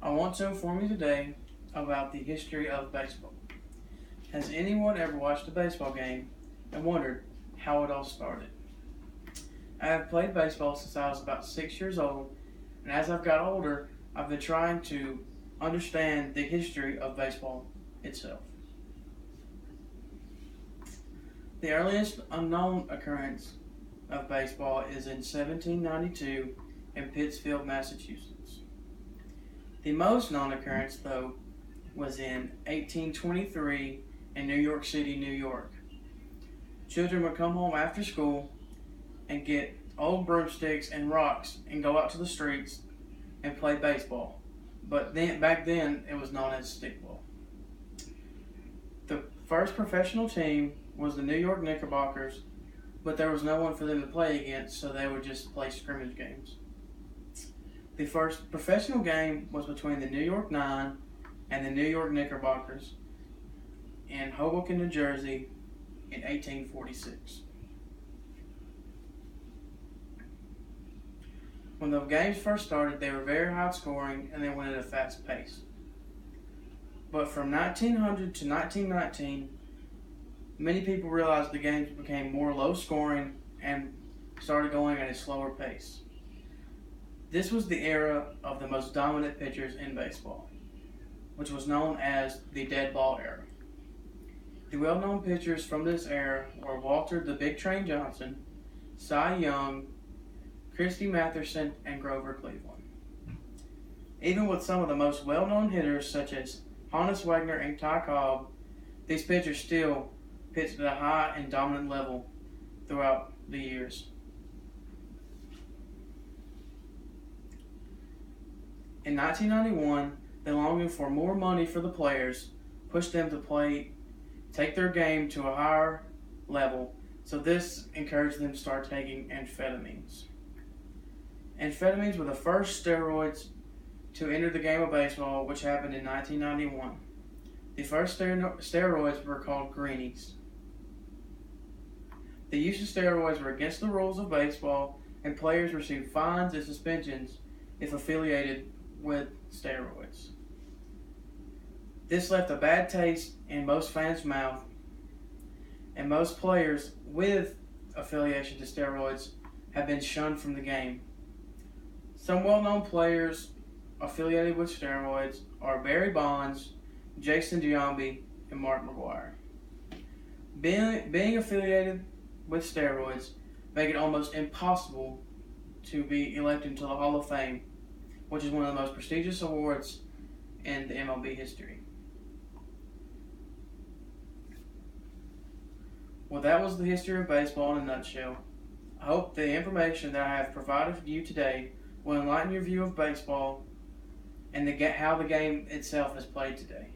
I want to inform you today about the history of baseball. Has anyone ever watched a baseball game and wondered how it all started? I have played baseball since I was about 6 years old, and as I've got older, I've been trying to understand the history of baseball itself. The earliest unknown occurrence of baseball is in 1792 in Pittsfield, Massachusetts. The most known occurrence, though, was in 1823 in New York City, New York. Children would come home after school and get old broomsticks and rocks and go out to the streets and play baseball. But back then, it was known as stickball. The first professional team was the New York Knickerbockers, but there was no one for them to play against, so they would just play scrimmage games. The first professional game was between the New York Nine and the New York Knickerbockers in Hoboken, New Jersey in 1846. When the games first started, they were very high scoring and they went at a fast pace. But from 1900 to 1919, many people realized the games became more low scoring and started going at a slower pace. This was the era of the most dominant pitchers in baseball, which was known as the dead ball era. The well-known pitchers from this era were Walter the Big Train Johnson, Cy Young, Christy Mathewson, and Grover Cleveland. Even with some of the most well-known hitters such as Honus Wagner and Ty Cobb, these pitchers still pitched at a high and dominant level throughout the years. In 1991, the longing for more money for the players pushed them to take their game to a higher level, so this encouraged them to start taking amphetamines. Amphetamines were the first steroids to enter the game of baseball, which happened in 1991. The first steroids were called greenies. The use of steroids were against the rules of baseball, and players received fines and suspensions if affiliated with steroids. This left a bad taste in most fans' mouth, and most players with affiliation to steroids have been shunned from the game. Some well-known players affiliated with steroids are Barry Bonds, Jason Giambi, and Mark McGwire. Being affiliated with steroids make it almost impossible to be elected into the Hall of Fame, which is one of the most prestigious awards in the MLB history. Well, that was the history of baseball in a nutshell. I hope the information that I have provided for you today will enlighten your view of baseball and how the game itself is played today.